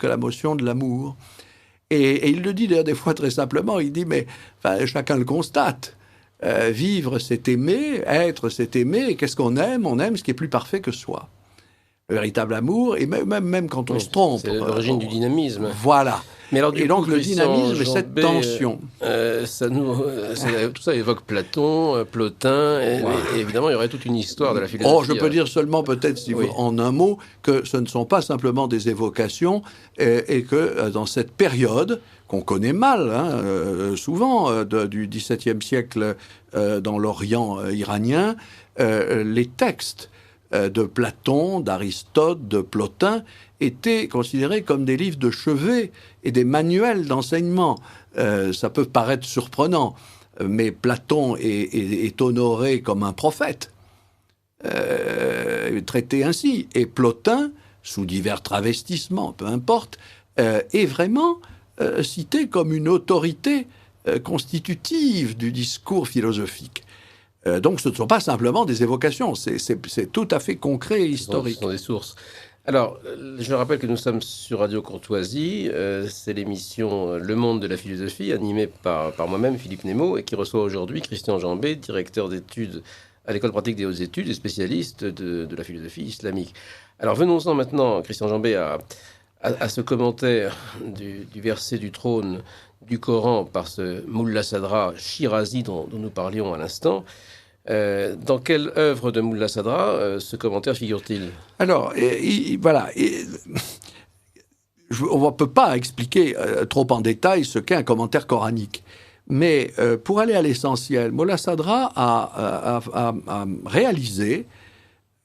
que la notion de l'amour. Et il le dit d'ailleurs des fois très simplement, il dit, mais enfin, chacun le constate. Vivre, c'est aimer, être, c'est aimer, et qu'est-ce qu'on aime? On aime ce qui est plus parfait que soi. Le véritable amour, et même quand on se trompe. C'est l'origine du dynamisme. Voilà. Mais alors, et donc le dynamisme, c'est cette tension. Tout ça évoque Platon, Plotin, et évidemment, il y aurait toute une histoire de la philosophie. Oh, je peux dire seulement, peut-être, en un mot, que ce ne sont pas simplement des évocations, et que dans cette période, qu'on connaît mal, souvent, du XVIIe siècle dans l'Orient iranien, les textes de Platon, d'Aristote, de Plotin, étaient considérés comme des livres de chevet et des manuels d'enseignement. Ça peut paraître surprenant, mais Platon est honoré comme un prophète, traité ainsi. Et Plotin, sous divers travestissements, peu importe, est vraiment cité comme une autorité constitutive du discours philosophique. Donc ce ne sont pas simplement des évocations, c'est tout à fait concret et historique. Ce sont des sources. Alors, je rappelle que nous sommes sur Radio Courtoisie, c'est l'émission Le Monde de la Philosophie, animée par moi-même, Philippe Nemo, et qui reçoit aujourd'hui Christian Jambet, directeur d'études à l'École pratique des hautes études et spécialiste de la philosophie islamique. Alors venons-en maintenant, Christian Jambet, à ce commentaire du verset du trône du Coran par ce Moullah Sadra Shirazi dont nous parlions à l'instant. Dans quelle œuvre de Moullah Sadra ce commentaire figure-t-il? Alors, voilà. On ne peut pas expliquer trop en détail ce qu'est un commentaire coranique. Mais pour aller à l'essentiel, Moullah Sadra a réalisé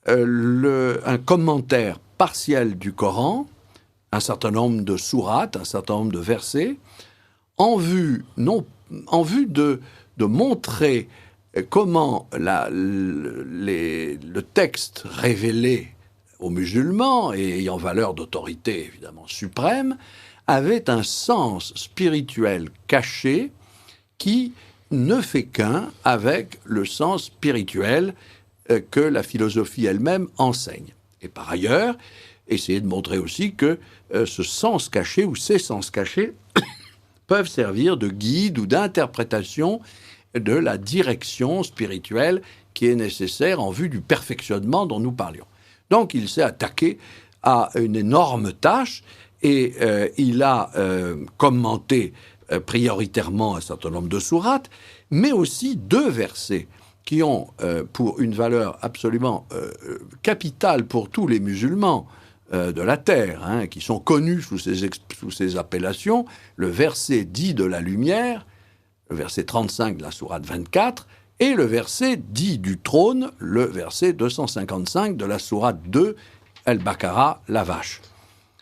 un commentaire partiel du Coran, un certain nombre de sourates, un certain nombre de versets, en vue de montrer comment le texte révélé aux musulmans et ayant valeur d'autorité évidemment suprême avait un sens spirituel caché qui ne fait qu'un avec le sens spirituel que la philosophie elle-même enseigne. Et par ailleurs, essayer de montrer aussi que ce sens caché ou ces sens cachés peuvent servir de guide ou d'interprétation de la direction spirituelle qui est nécessaire en vue du perfectionnement dont nous parlions. Donc il s'est attaqué à une énorme tâche et il a commenté prioritairement un certain nombre de sourates, mais aussi 2 versets qui ont pour une valeur absolument capitale pour tous les musulmans de la terre, qui sont connus sous ces appellations, le verset dit de la lumière, le verset 35 de la sourate 24, et le verset dit du trône, le verset 255 de la sourate 2, Al-Baqarah, la vache.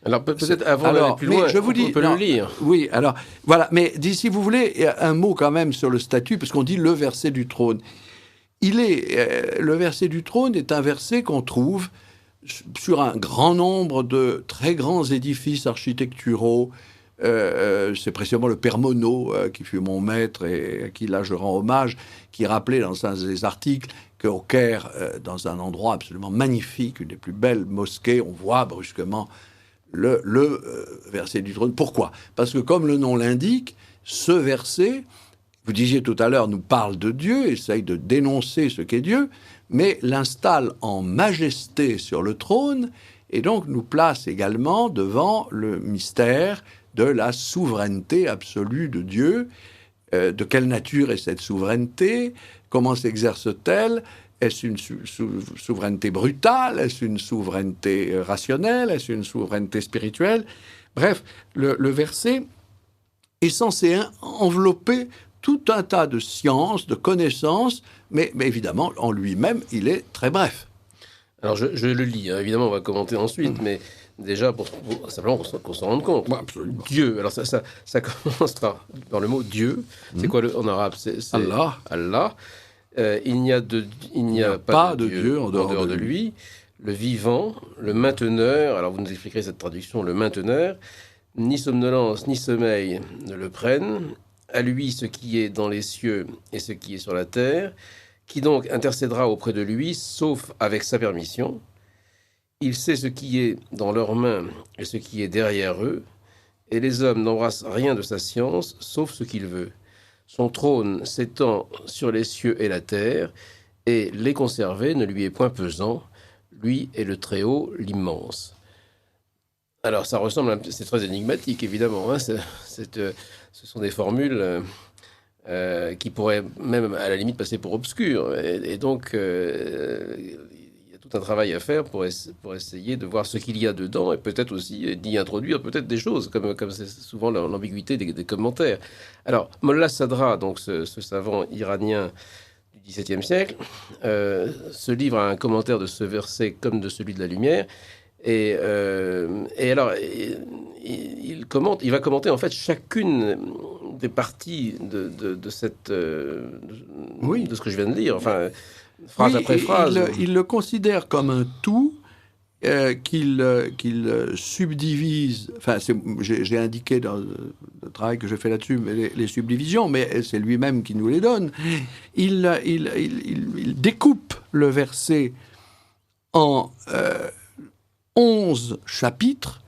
Alors peut-être avant d'aller plus loin, on peut le lire. Oui, alors voilà, mais si vous voulez, un mot quand même sur le statut, parce qu'on dit le verset du trône. Le verset du trône est un verset qu'on trouve sur un grand nombre de très grands édifices architecturaux. C'est précisément le père Monod, qui fut mon maître et à qui là je rends hommage, qui rappelait dans un des articles qu'au Caire, dans un endroit absolument magnifique, une des plus belles mosquées, on voit brusquement le verset du trône. Pourquoi? Parce que comme le nom l'indique, ce verset, vous disiez tout à l'heure, nous parle de Dieu, essaye de dénoncer ce qu'est Dieu, mais l'installe en majesté sur le trône et donc nous place également devant le mystère de la souveraineté absolue de Dieu. De quelle nature est cette souveraineté? Comment s'exerce-t-elle? Est-ce une souveraineté brutale? Est-ce une souveraineté rationnelle? Est-ce une souveraineté spirituelle? Bref, le verset est censé envelopper tout un tas de sciences, de connaissances, mais évidemment, en lui-même, il est très bref. Alors, je le lis, évidemment, on va commenter ensuite, mais déjà, pour simplement qu'on s'en rende compte. Dieu, alors ça commence par le mot Dieu. C'est quoi en arabe? C'est Allah. Allah. Il n'y a pas de Dieu en dehors de lui. Le vivant, le mainteneur, alors vous nous expliquerez cette traduction, le mainteneur, ni somnolence ni sommeil ne le prennent. À lui ce qui est dans les cieux et ce qui est sur la terre, qui donc intercédera auprès de lui, sauf avec sa permission. Il sait ce qui est dans leurs mains et ce qui est derrière eux, et les hommes n'embrassent rien de sa science, sauf ce qu'il veut. Son trône s'étend sur les cieux et la terre, et les conserver ne lui est point pesant. Lui est le Très-Haut, l'immense. Alors, ça ressemble, c'est très énigmatique, évidemment. Hein, ce sont des formules qui pourraient même, à la limite, passer pour obscures. Et donc, il y a tout un travail à faire pour essayer de voir ce qu'il y a dedans et peut-être aussi d'y introduire peut-être des choses, comme c'est souvent l'ambiguïté des commentaires. Alors, Mollah Sadra, donc ce savant iranien du XVIIe siècle, se livre à un commentaire de ce verset comme de celui de la lumière. Et alors, il va commenter en fait chacune des parties de cette, Oui. de ce que je viens de dire, enfin, phrase Oui, après phrase. Il le considère comme un tout qu'il subdivise. Enfin, j'ai indiqué dans le travail que j'ai fait là-dessus les subdivisions, mais c'est lui-même qui nous les donne. Il découpe le verset en 11 chapitres.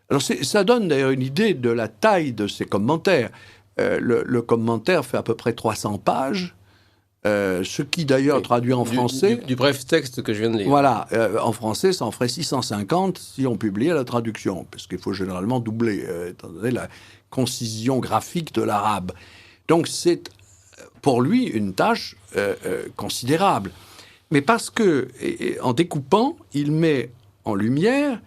Alors ça donne d'ailleurs une idée de la taille de ces commentaires. Le commentaire fait à peu près 300 pages, ce qui d'ailleurs traduit en français... Du bref texte que je viens de lire. Voilà, en français ça en ferait 650 si on publiait la traduction, parce qu'il faut généralement doubler, étant donné la concision graphique de l'arabe. Donc c'est pour lui une tâche considérable. Mais parce que, en découpant, il met en lumière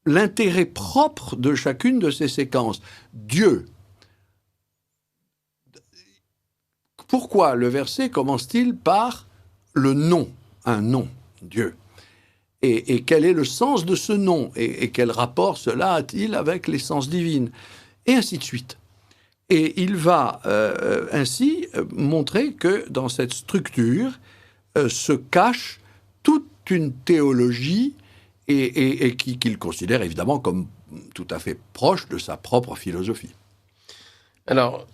l'intérêt propre de chacune de ces séquences. Dieu. Pourquoi le verset commence-t-il par le nom, un nom, Dieu? Et quel est le sens de ce nom? Et quel rapport cela a-t-il avec l'essence divine? Et ainsi de suite. Et il va ainsi montrer que dans cette structure se cache toute une théologie et qu'il considère évidemment comme tout à fait proche de sa propre philosophie. Alors,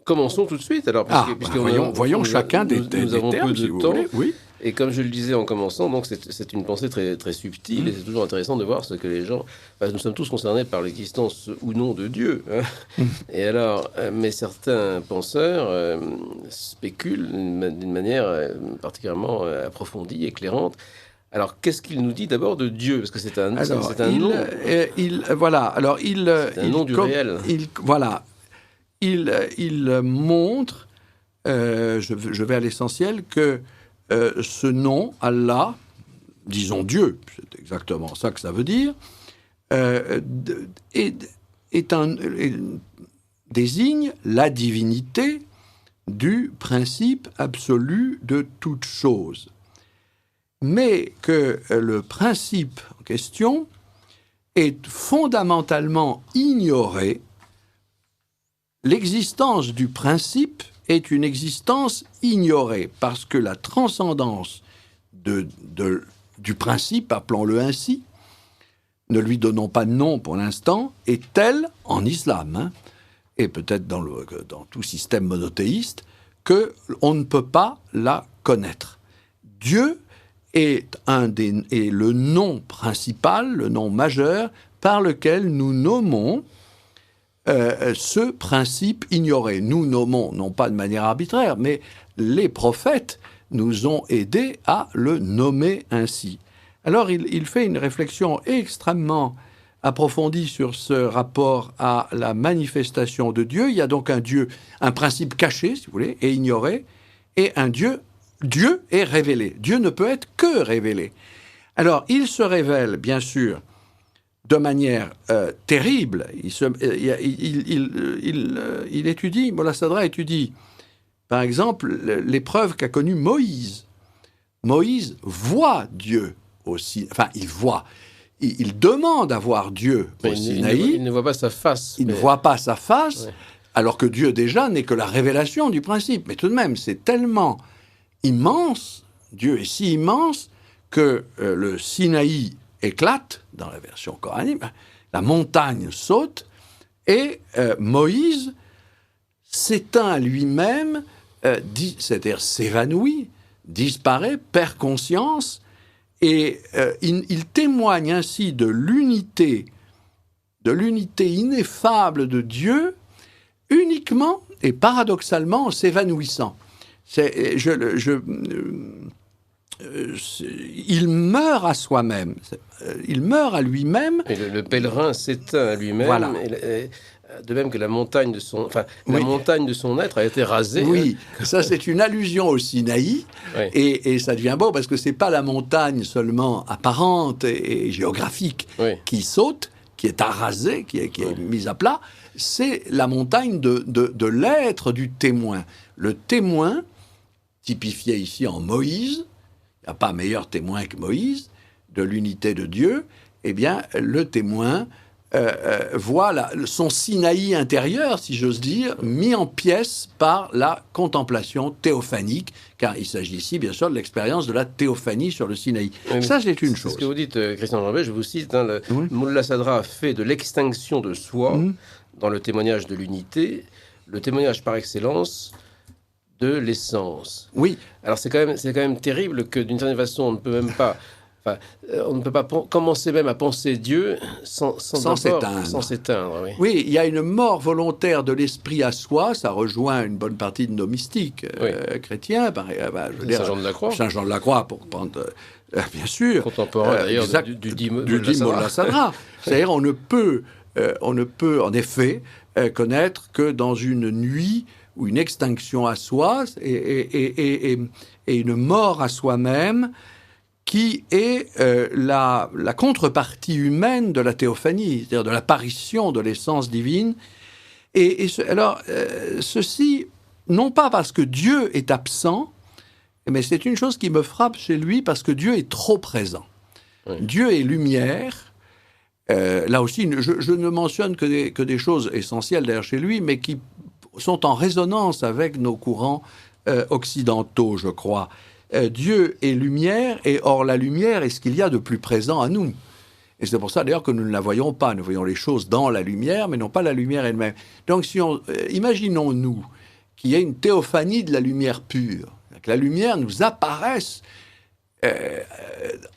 commençons tout de suite. Alors, voyons chacun des nous avons termes, peu de si vous temps. voulez. Oui. Et comme je le disais en commençant, donc c'est une pensée très, très subtile et c'est toujours intéressant de voir ce que les gens... Enfin, nous sommes tous concernés par l'existence ou non de Dieu. Hein. Et alors, mais certains penseurs spéculent d'une manière particulièrement approfondie, éclairante. Alors, qu'est-ce qu'il nous dit d'abord de Dieu? Parce que c'est un nom. C'est un nom du réel. Il montre, je vais à l'essentiel, que ce nom, Allah, disons Dieu, c'est exactement ça que ça veut dire, désigne la divinité du principe absolu de toute chose. Mais que le principe en question est fondamentalement ignoré. L'existence du principe est une existence ignorée, parce que la transcendance du principe, appelons-le ainsi, ne lui donnons pas de nom pour l'instant, est telle, en islam, hein, et peut-être dans tout système monothéiste, qu'on ne peut pas la connaître. Dieu est le nom principal, le nom majeur, par lequel nous nommons ce principe ignoré. Nous nommons, non pas de manière arbitraire, mais les prophètes nous ont aidés à le nommer ainsi. Alors il fait une réflexion extrêmement approfondie sur ce rapport à la manifestation de Dieu. Il y a donc un Dieu, un principe caché, si vous voulez, et ignoré, et un Dieu. Dieu est révélé. Dieu ne peut être que révélé. Alors il se révèle, bien sûr, de manière terrible. Il étudie, Mollah Sadra étudie, par exemple, l'épreuve qu'a connue Moïse. Moïse voit Dieu aussi. Enfin, il voit. Il demande à voir Dieu au Sinaï. Il ne voit pas sa face. Il ne voit pas sa face, ouais. Alors que Dieu, déjà, n'est que la révélation du principe. Mais tout de même, c'est tellement immense, Dieu est si immense, que le Sinaï éclate, dans la version coranique, la montagne saute, et Moïse s'éteint à lui-même, c'est-à-dire s'évanouit, disparaît, perd conscience, Et il témoigne ainsi de l'unité ineffable de Dieu, uniquement et paradoxalement en s'évanouissant. Il meurt à soi-même, il meurt à lui-même. Et le pèlerin s'éteint à lui-même, voilà. De même que la montagne de son être a été rasée. Oui, ça c'est une allusion au Sinaï, oui. et ça devient beau parce que c'est pas la montagne seulement apparente et géographique oui. qui saute, qui est arasée, qui est oui. mise à plat, c'est la montagne de l'être du témoin. Le témoin, typifié ici en Moïse, il n'y a pas meilleur témoin que Moïse, de l'unité de Dieu, eh bien, le témoin voit son Sinaï intérieur, si j'ose dire, mis en pièces par la contemplation théophanique, car il s'agit ici, bien sûr, de l'expérience de la théophanie sur le Sinaï. Oui, ça, c'est une chose. Ce que vous dites, Christian Jambet, je vous cite, Moullah Sadra fait de l'extinction de soi, dans le témoignage de l'unité, le témoignage par excellence de l'essence. Oui. Alors c'est quand même terrible que d'une certaine façon on ne peut même pas, on ne peut pas commencer même à penser Dieu sans s'éteindre. Oui. Oui, il y a une mort volontaire de l'esprit à soi. Ça rejoint une bonne partie de nos mystiques chrétiens. Saint Jean de la Croix. Saint Jean de la Croix, pour prendre bien sûr. Contemporain d'ailleurs du dit Moullah Sadra. C'est-à-dire on ne peut en effet connaître que dans une nuit ou une extinction à soi et une mort à soi-même qui est la contrepartie humaine de la théophanie, c'est-à-dire de l'apparition de l'essence divine. Ceci, non pas parce que Dieu est absent, mais c'est une chose qui me frappe chez lui, parce que Dieu est trop présent. Oui. Dieu est lumière. Là aussi, je ne mentionne que des choses essentielles d'ailleurs chez lui, mais qui sont en résonance avec nos courants occidentaux, je crois. Dieu est lumière, et or la lumière est ce qu'il y a de plus présent à nous. Et c'est pour ça d'ailleurs que nous ne la voyons pas. Nous voyons les choses dans la lumière, mais non pas la lumière elle-même. Donc imaginons-nous qu'il y ait une théophanie de la lumière pure, que la lumière nous apparaisse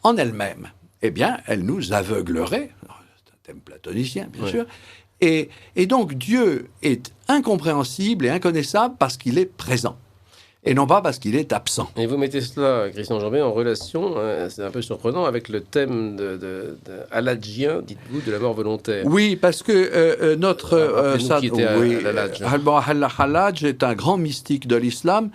en elle-même. Eh bien, elle nous aveuglerait. C'est un thème platonicien, bien sûr. Et donc, Dieu est incompréhensible et inconnaissable parce qu'il est présent, et non pas parce qu'il est absent. Et vous mettez cela, Christian Jambet, en relation, c'est un peu surprenant, avec le thème de Haladjien, dites-vous, de la mort volontaire. Oui, parce que notre... Halladj est un grand mystique de l'islam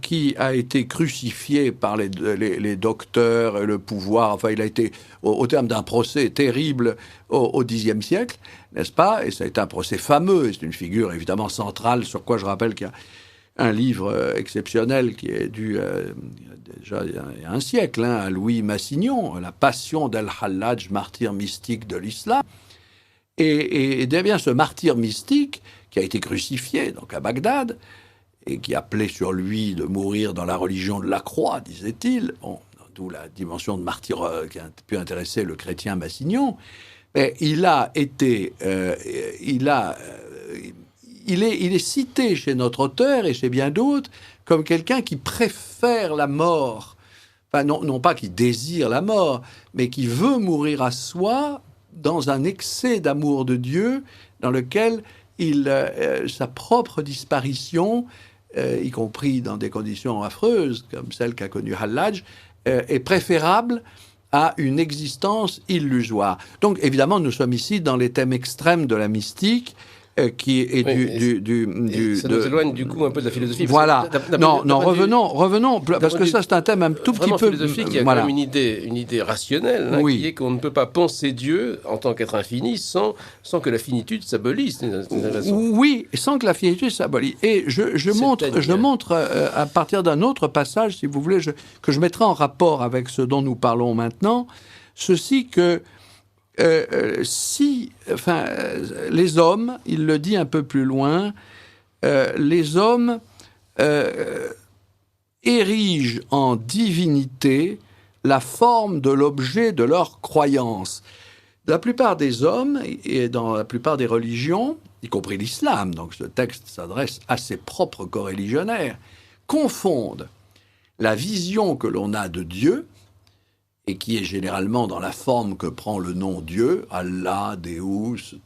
qui a été crucifié par les docteurs, le pouvoir. Enfin, il a été au terme d'un procès terrible au Xe siècle, n'est-ce pas? Et ça a été un procès fameux. C'est une figure évidemment centrale, sur quoi je rappelle qu'il y a un livre exceptionnel qui est dû déjà il y a un siècle, à Louis Massignon, La Passion d'Al-Halladj, martyr mystique de l'islam. Et bien ce martyr mystique qui a été crucifié donc à Bagdad, et qui appelait sur lui de mourir dans la religion de la croix, disait-il, d'où la dimension de martyr qui a pu intéresser le chrétien Massignon. Mais il est cité chez notre auteur et chez bien d'autres comme quelqu'un qui préfère la mort, enfin non pas qui désire la mort, mais qui veut mourir à soi dans un excès d'amour de Dieu dans lequel sa propre disparition, y compris dans des conditions affreuses comme celle qu'a connue Halladj, est préférable à une existence illusoire. Donc évidemment, nous sommes ici dans les thèmes extrêmes de la mystique, qui est ça nous éloigne du coup un peu de la philosophie. Voilà. Revenons, parce que ça c'est un thème un tout petit peu philosophique. Il y a quand même une idée rationnelle, qui est qu'on ne peut pas penser Dieu en tant qu'être infini sans que la finitude s'abolisse. Oui, sans que la finitude s'abolisse. Et je montre à partir d'un autre passage, si vous voulez, que je mettrai en rapport avec ce dont nous parlons maintenant, ceci que les hommes, il le dit un peu plus loin, les hommes érigent en divinité la forme de l'objet de leur croyance. La plupart des hommes, et dans la plupart des religions, y compris l'islam, donc ce texte s'adresse à ses propres coreligionnaires, confondent la vision que l'on a de Dieu et qui est généralement dans la forme que prend le nom Dieu, Allah, Deus,